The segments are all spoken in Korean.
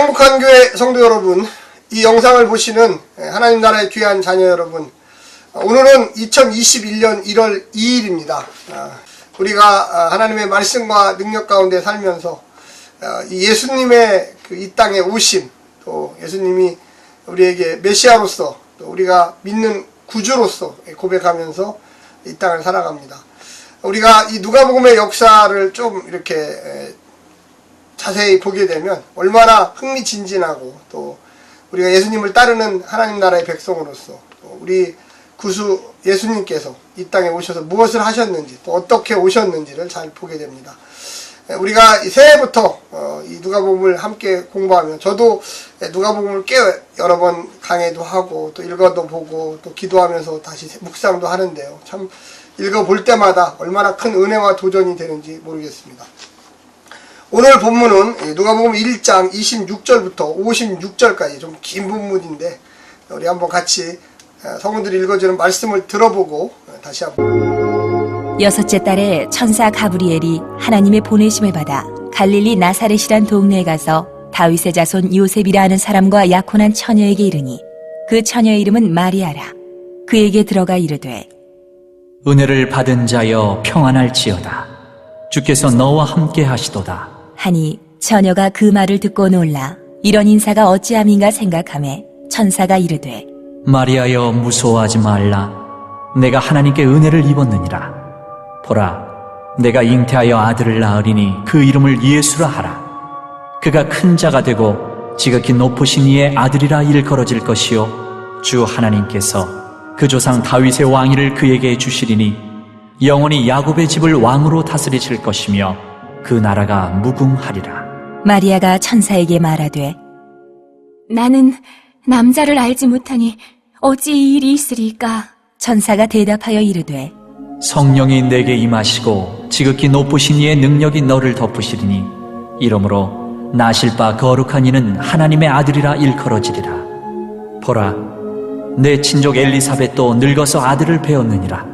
행복한 교회 성도 여러분, 이 영상을 보시는 하나님 나라의 귀한 자녀 여러분, 오늘은 2021년 1월 2일입니다. 우리가 하나님의 말씀과 능력 가운데 살면서 예수님의 이 땅에 오심, 또 예수님이 우리에게 메시아로서, 또 우리가 믿는 구주로서 고백하면서 이 땅을 살아갑니다. 우리가 이 누가복음의 역사를 좀 이렇게 자세히 보게 되면 얼마나 흥미진진하고, 또 우리가 예수님을 따르는 하나님 나라의 백성으로서 또 우리 구주 예수님께서 이 땅에 오셔서 무엇을 하셨는지, 또 어떻게 오셨는지를 잘 보게 됩니다. 우리가 새해부터 이 누가복음을 함께 공부하면, 저도 누가복음을 꽤 여러 번 강의도 하고 또 읽어도 보고 또 기도하면서 다시 묵상도 하는데요, 참 읽어볼 때마다 얼마나 큰 은혜와 도전이 되는지 모르겠습니다. 오늘 본문은 누가복음 1장 26절부터 56절까지 좀 긴 본문인데, 우리 한번 같이 성도들이 읽어주는 말씀을 들어보고 다시 한번. 여섯째 달에 천사 가브리엘이 하나님의 보내심을 받아 갈릴리 나사렛이란 동네에 가서 다윗의 자손 요셉이라 하는 사람과 약혼한 처녀에게 이르니, 그 처녀의 이름은 마리아라. 그에게 들어가 이르되, 은혜를 받은 자여 평안할지어다. 주께서 너와 함께 하시도다. 하니 처녀가 그 말을 듣고 놀라 이런 인사가 어찌함인가 생각하매, 천사가 이르되, 마리아여 무서워하지 말라. 내가 하나님께 은혜를 입었느니라. 보라, 내가 잉태하여 아들을 낳으리니 그 이름을 예수라 하라. 그가 큰 자가 되고 지극히 높으신 이의 아들이라 일컬어질 것이요, 주 하나님께서 그 조상 다윗의 왕위를 그에게 주시리니 영원히 야곱의 집을 왕으로 다스리실 것이며 그 나라가 무궁하리라. 마리아가 천사에게 말하되, 나는 남자를 알지 못하니 어찌 이 일이 있으리까? 천사가 대답하여 이르되, 성령이 내게 임하시고 지극히 높으신 이의 능력이 너를 덮으시리니 이러므로 나실 바 거룩한 이는 하나님의 아들이라 일컬어지리라. 보라, 내 친족 엘리사벳도 늙어서 아들을 배었느니라.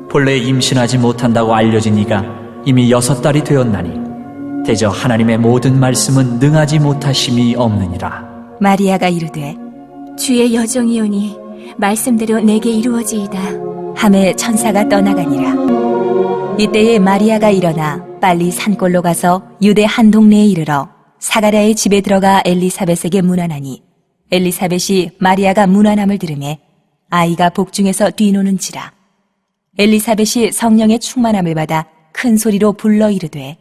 본래 임신하지 못한다고 알려진 이가 이미 6달이 되었나니 대저 하나님의 모든 말씀은 능하지 못하심이 없느니라. 마리아가 이르되, 주의 여종이오니 말씀대로 내게 이루어지이다 하매 천사가 떠나가니라. 이때에 마리아가 일어나 빨리 산골로 가서 유대 한 동네에 이르러 사가랴의 집에 들어가 엘리사벳에게 문안하니, 엘리사벳이 마리아가 문안함을 들으매 아이가 복중에서 뛰노는지라. 엘리사벳이 성령의 충만함을 받아 큰 소리로 불러 이르되,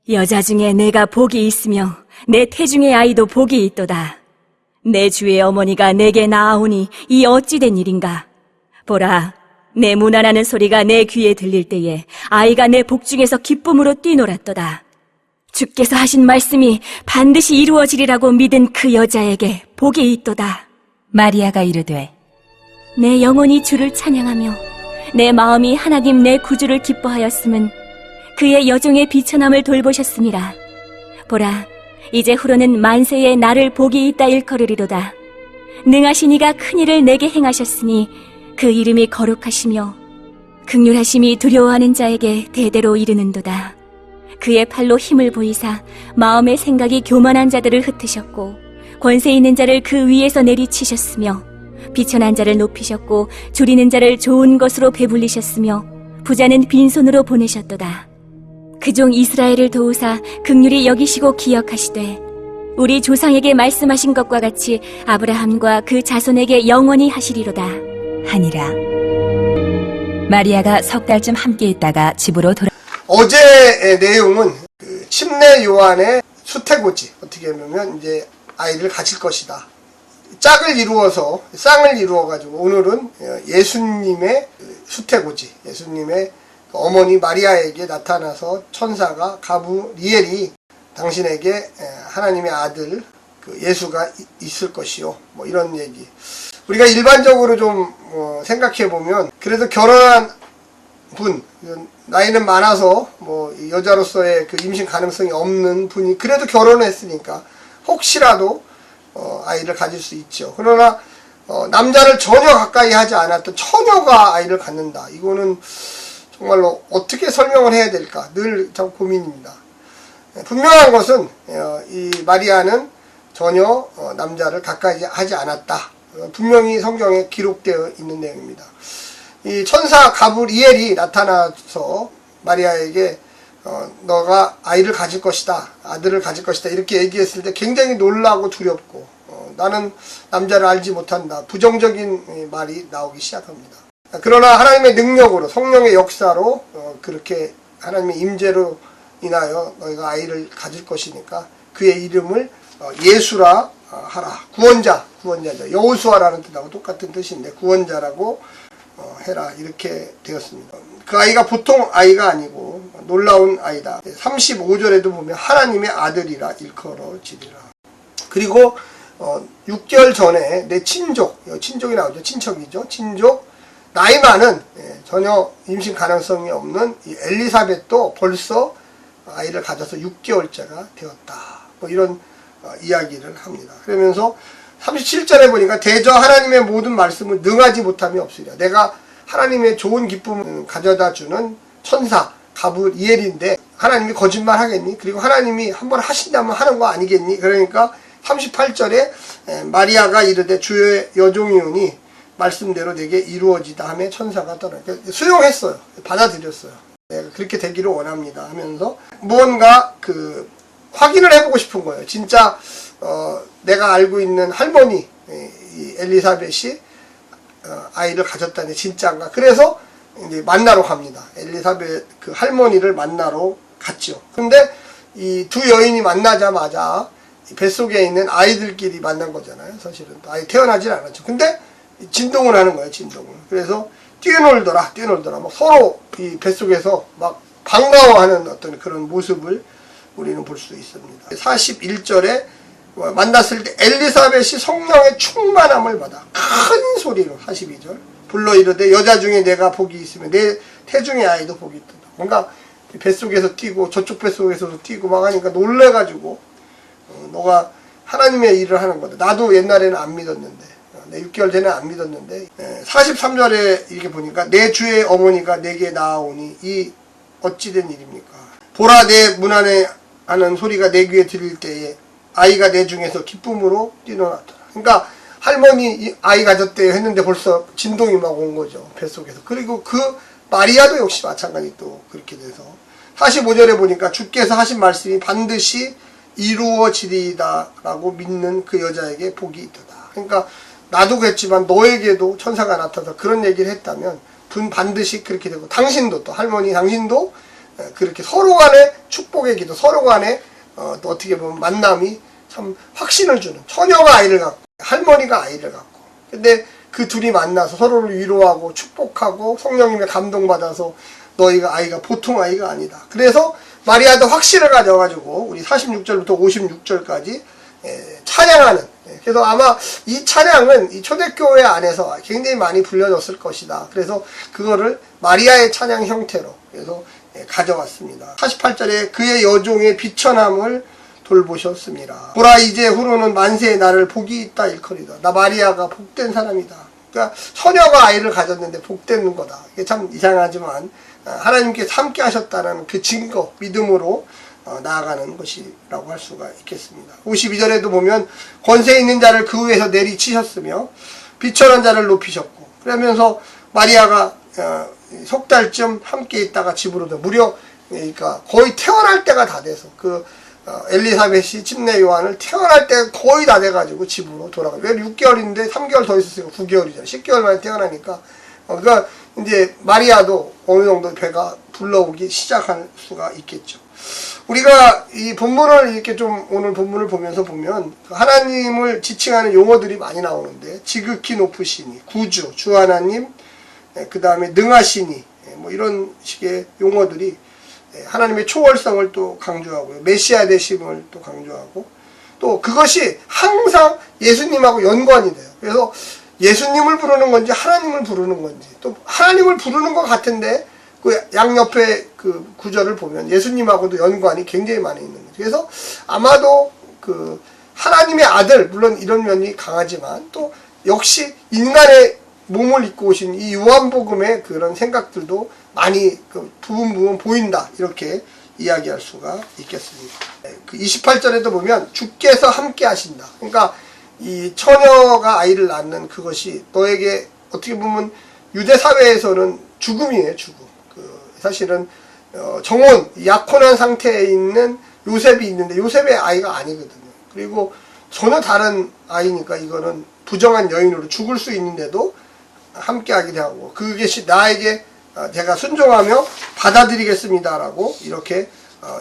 여자 중에 내가 복이 있으며 내 태중의 아이도 복이 있도다. 내 주의 어머니가 내게 나아오니 이 어찌 된 일인가? 보라, 내 문안하는 소리가 내 귀에 들릴 때에 아이가 내 복중에서 기쁨으로 뛰놀았도다. 주께서 하신 말씀이 반드시 이루어지리라고 믿은 그 여자에게 복이 있도다. 마리아가 이르되, 내 영혼이 주를 찬양하며 내 마음이 하나님 내 구주를 기뻐하였음은 그의 여종의 비천함을 돌보셨음이라. 보라, 이제 후로는 만세에 나를 복이 있다 일컬으리로다. 능하신 이가 큰 일을 내게 행하셨으니 그 이름이 거룩하시며 긍휼하심이 두려워하는 자에게 대대로 이르는도다. 그의 팔로 힘을 보이사 마음의 생각이 교만한 자들을 흩으셨고 권세 있는 자를 그 위에서 내리치셨으며 비천한 자를 높이셨고 줄이는 자를 좋은 것으로 배불리셨으며 부자는 빈손으로 보내셨도다. 그 종 이스라엘을 도우사 긍휼히 여기시고 기억하시되 우리 조상에게 말씀하신 것과 같이 아브라함과 그 자손에게 영원히 하시리로다 하니라. 마리아가 3달쯤 함께 있다가 집으로 어제의 내용은 그 침례 요한의 수태고지, 어떻게 보면 이제 아이를 가질 것이다, 짝을 이루어서 쌍을 이루어 가지고, 오늘은 예수님의 수태고지, 예수님의 어머니 마리아에게 나타나서 천사가 가브리엘이 당신에게 하나님의 아들 그 예수가 있을 것이요, 뭐 이런 얘기. 우리가 일반적으로 좀 생각해 보면, 그래도 결혼한 분, 나이는 많아서 뭐 여자로서의 그 임신 가능성이 없는 분이 그래도 결혼했으니까 혹시라도 아이를 가질 수 있죠. 그러나 남자를 전혀 가까이 하지 않았던 처녀가 아이를 갖는다, 이거는 정말로 어떻게 설명을 해야 될까 늘 참 고민입니다. 분명한 것은 이 마리아는 전혀 남자를 가까이 하지 않았다. 분명히 성경에 기록되어 있는 내용입니다. 이 천사 가브리엘이 나타나서 마리아에게 너가 아이를 가질 것이다, 아들을 가질 것이다 이렇게 얘기했을 때 굉장히 놀라고 두렵고 나는 남자를 알지 못한다, 부정적인 말이 나오기 시작합니다. 그러나 하나님의 능력으로, 성령의 역사로 그렇게 하나님의 임재로 인하여 너희가 아이를 가질 것이니까 그의 이름을 예수라 하라. 구원자죠. 여호수아라는 뜻하고 똑같은 뜻인데 구원자라고 해라 이렇게 되었습니다. 그 아이가 보통 아이가 아니고 놀라운 아이다. 35절에도 보면 하나님의 아들이라 일컬어지리라. 그리고 6개월 전에 내 친족이 나오죠. 친척이죠. 친족 나이 많은 전혀 임신 가능성이 없는 이 엘리사벳도 벌써 아이를 가져서 6개월째가 되었다. 뭐 이런 이야기를 합니다. 그러면서 37절에 보니까 대저 하나님의 모든 말씀을 능하지 못함이 없으리라. 내가 하나님의 좋은 기쁨을 가져다 주는 천사 가브리엘인데 하나님이 거짓말 하겠니? 그리고 하나님이 한번 하신다면 하는 거 아니겠니? 그러니까 38절에 마리아가 이르되 주의 여종이오니 말씀대로 내게 이루어지다 하며 천사가 떠나. 수용했어요. 받아들였어요. 내가 그렇게 되기를 원합니다 하면서 무언가 확인을 해보고 싶은 거예요. 진짜 내가 알고 있는 할머니 이 엘리사벳이 아이를 가졌다니 진짜인가. 그래서 이제 만나러 갑니다. 엘리사벳 그 할머니를 만나러 갔죠. 근데 이 두 여인이 만나자마자 뱃속에 있는 아이들끼리 만난 거잖아요. 사실은 아이 태어나질 않았죠. 근데 진동을 하는 거예요. 진동을. 그래서 뛰어놀더라 막 서로 이 뱃속에서 막 반가워하는 어떤 그런 모습을 우리는 볼 수 있습니다. 41절에 만났을 때 엘리사벳이 성령의 충만함을 받아 큰 소리로 42절 불러 이르되 여자 중에 내가 복이 있으면 내 태중의 아이도 복이 있다. 뭔가 뱃속에서 뛰고 저쪽 뱃속에서도 뛰고 막 하니까 놀래가지고 너가 하나님의 일을 하는 거다. 나도 옛날에는 안 믿었는데 내 6개월 전에 안 믿었는데 43절에 이렇게 보니까 내 주의 어머니가 내게 나아오니 이 어찌된 일입니까? 보라 내 문 안에 하는 소리가 내 귀에 들릴 때에 아이가 내 중에서 기쁨으로 뛰어났더라. 그러니까 할머니 아이 가졌대 했는데 벌써 진동이 막 온 거죠. 뱃속에서. 그리고 그 마리아도 역시 마찬가지 또 그렇게 돼서 45절에 보니까 주께서 하신 말씀이 반드시 이루어지리이다 라고 믿는 그 여자에게 복이 있도다. 그러니까 나도 그랬지만 너에게도 천사가 나타나서 그런 얘기를 했다면 반드시 그렇게 되고 당신도 또 할머니 당신도 그렇게 서로 간의 축복의 기도, 서로 간의 또 어떻게 보면 만남이 참 확신을 주는, 처녀가 아이를 갖고 할머니가 아이를 갖고 근데 그 둘이 만나서 서로를 위로하고 축복하고 성령님의 감동받아서 너희가 아이가 보통 아이가 아니다. 그래서 마리아도 확신을 가져가지고 우리 46절부터 56절까지 찬양하는, 그래서 아마 이 찬양은 이 초대교회 안에서 굉장히 많이 불려졌을 것이다. 그래서 그거를 마리아의 찬양 형태로 그래서 가져왔습니다. 48절에 그의 여종의 비천함을 돌보셨습니다. 보라 이제 후로는 만세의 나를 복이 있다 일컬이다. 나 마리아가 복된 사람이다. 그러니까 처녀가 아이를 가졌는데 복된 거다. 이게 참 이상하지만 하나님께서 함께 하셨다는 그 증거, 믿음으로 나아가는 것이라고 할 수가 있겠습니다. 52절에도 보면 권세 있는 자를 그 위에서 내리치셨으며 비천한 자를 높이셨고, 그러면서 마리아가 석 달쯤 함께 있다가 집으로 무려 그러니까 거의 태어날 때가 다 돼서 그 엘리사벳이 침례 요한을 태어날 때 거의 다 돼가지고 집으로 돌아가. 왜 6개월인데 3개월 더 있었으니까 9개월이잖아. 10개월 만에 태어나니까. 그러니까 이제 마리아도 어느 정도 배가 불러오기 시작할 수가 있겠죠. 우리가 이 본문을 이렇게 좀 오늘 본문을 보면서 보면 하나님을 지칭하는 용어들이 많이 나오는데 지극히 높으시니, 구주, 주 하나님, 그 다음에 능하시니, 뭐 이런 식의 용어들이 하나님의 초월성을 또 강조하고요. 메시아 되심을 또 강조하고, 또 그것이 항상 예수님하고 연관이 돼요. 그래서 예수님을 부르는 건지 하나님을 부르는 건지, 또 하나님을 부르는 것 같은데 그 양옆에 그 구절을 보면 예수님하고도 연관이 굉장히 많이 있는 거죠. 그래서 아마도 그 하나님의 아들, 물론 이런 면이 강하지만 또 역시 인간의 몸을 입고 오신 이 요한복음의 그런 생각들도 많이 그 부분 보인다, 이렇게 이야기할 수가 있겠습니다. 그 28절에도 보면 주께서 함께 하신다. 그러니까 이 처녀가 아이를 낳는 그것이 너에게 어떻게 보면 유대 사회에서는 죽음이에요, 죽음. 사실은 정혼, 약혼한 상태에 있는 요셉이 있는데 요셉의 아이가 아니거든요. 그리고 전혀 다른 아이니까 이거는 부정한 여인으로 죽을 수 있는데도 함께하게 되고 그것이 나에게 제가 순종하며 받아들이겠습니다라고 이렇게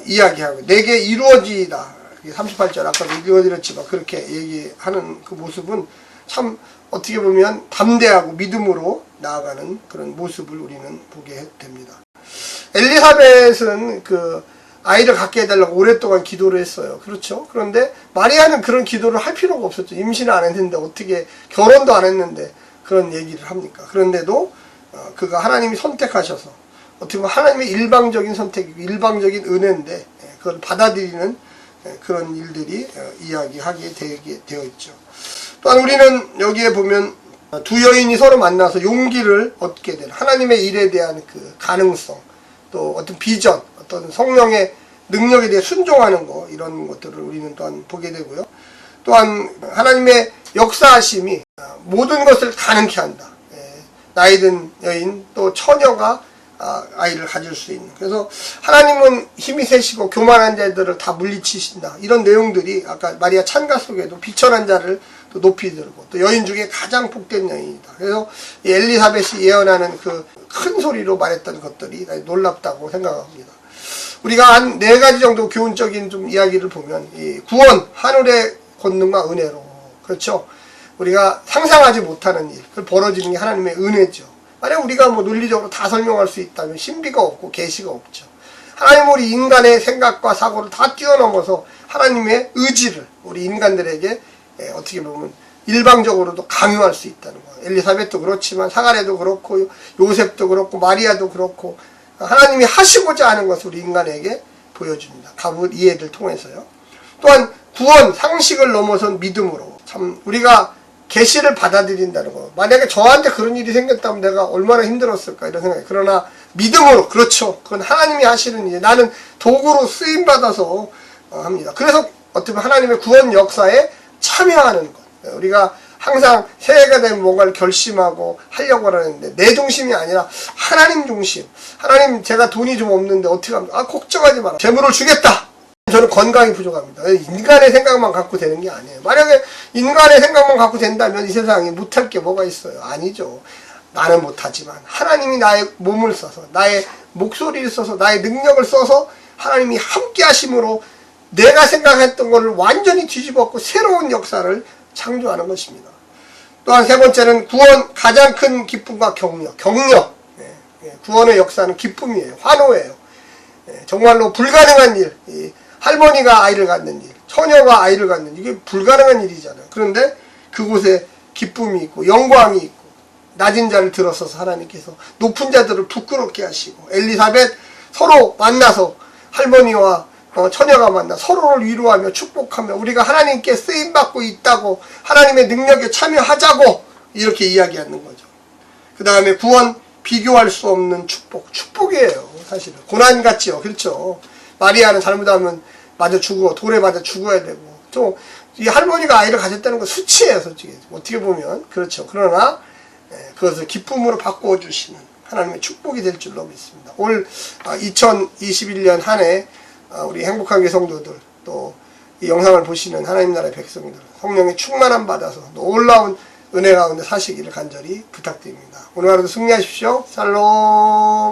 이야기하고 내게 이루어지이다. 38절 아까 읽어드렸지만 그렇게 얘기하는 그 모습은 참 어떻게 보면 담대하고 믿음으로 나아가는 그런 모습을 우리는 보게 됩니다. 엘리사벳은 그 아이를 갖게 해달라고 오랫동안 기도를 했어요. 그렇죠? 그런데 마리아는 그런 기도를 할 필요가 없었죠. 임신을 안 했는데 어떻게 결혼도 안 했는데 그런 얘기를 합니까? 그런데도 그가 하나님이 선택하셔서 어떻게 보면 하나님의 일방적인 선택이고 일방적인 은혜인데 그걸 받아들이는 그런 일들이 이야기하게 되어 있죠. 또한 우리는 여기에 보면 두 여인이 서로 만나서 용기를 얻게 되는 하나님의 일에 대한 그 가능성, 또 어떤 비전, 어떤 성령의 능력에 대해 순종하는 거, 이런 것들을 우리는 또한 보게 되고요. 또한 하나님의 역사하심이 모든 것을 가능케 한다. 나이든 여인 또 처녀가 아이를 가질 수 있는. 그래서 하나님은 힘이 세시고 교만한 자들을 다 물리치신다. 이런 내용들이 아까 마리아 찬가 속에도 비천한 자를 또 높이 들고 또 여인 중에 가장 복된 여인이다. 그래서 이 엘리사벳이 예언하는 그 큰 소리로 말했던 것들이 놀랍다고 생각합니다. 우리가 한 4가지 정도 교훈적인 좀 이야기를 보면 이 구원, 하늘의 권능과 은혜로, 그렇죠? 우리가 상상하지 못하는 일, 그 벌어지는 게 하나님의 은혜죠. 만약 우리가 뭐 논리적으로 다 설명할 수 있다면 신비가 없고 계시가 없죠. 하나님은 우리 인간의 생각과 사고를 다 뛰어넘어서 하나님의 의지를 우리 인간들에게 어떻게 보면 일방적으로도 강요할 수 있다는 거예요. 엘리사벳도 그렇지만 사가랴도 그렇고 요셉도 그렇고 마리아도 그렇고 하나님이 하시고자 하는 것을 우리 인간에게 보여줍니다. 가봇 이해를 통해서요. 또한 구원, 상식을 넘어선 믿음으로 참 우리가 계시를 받아들인다는 거. 만약에 저한테 그런 일이 생겼다면 내가 얼마나 힘들었을까 이런 생각이. 그러나 믿음으로, 그렇죠. 그건 하나님이 하시는 일. 나는 도구로 쓰임 받아서 합니다. 그래서 어떻게 보면 하나님의 구원 역사에 참여하는 것. 우리가 항상 새해가 되면 뭔가를 결심하고 하려고 하는데 내 중심이 아니라 하나님 중심. 하나님, 제가 돈이 좀 없는데 어떻게 합니까? 걱정하지 마라. 재물을 주겠다. 저는 건강이 부족합니다. 인간의 생각만 갖고 되는 게 아니에요. 만약에 인간의 생각만 갖고 된다면 이 세상에 못할 게 뭐가 있어요? 아니죠. 나는 못하지만 하나님이 나의 몸을 써서 나의 목소리를 써서 나의 능력을 써서 하나님이 함께 하심으로 내가 생각했던 것을 완전히 뒤집었고 새로운 역사를 창조하는 것입니다. 또한 3번째는 구원, 가장 큰 기쁨과 격려. 구원의 역사는 기쁨이에요. 환호예요. 정말로 불가능한 일, 할머니가 아이를 갖는 일, 처녀가 아이를 갖는 일, 이게 불가능한 일이잖아요. 그런데 그곳에 기쁨이 있고 영광이 있고 낮은 자를 들어서서 하나님께서 높은 자들을 부끄럽게 하시고 엘리사벳 서로 만나서 할머니와 처녀가 만나 서로를 위로하며 축복하며 우리가 하나님께 쓰임받고 있다고 하나님의 능력에 참여하자고 이렇게 이야기하는 거죠. 그 다음에 구원, 비교할 수 없는 축복이에요. 사실은 고난 같지요. 그렇죠. 마리아는 잘못하면 맞아 죽어, 돌에 맞아 죽어야 되고 또 이 할머니가 아이를 가졌다는 건 수치예요. 솔직히 어떻게 보면. 그렇죠. 그러나 그것을 기쁨으로 바꿔주시는 하나님의 축복이 될 줄로 믿습니다. 올 2021년 한 해 우리 행복한 성도들 또 이 영상을 보시는 하나님 나라의 백성들 성령의 충만함 받아서 놀라운 은혜 가운데 사시기를 간절히 부탁드립니다. 오늘 하루도 승리하십시오. 샬롬.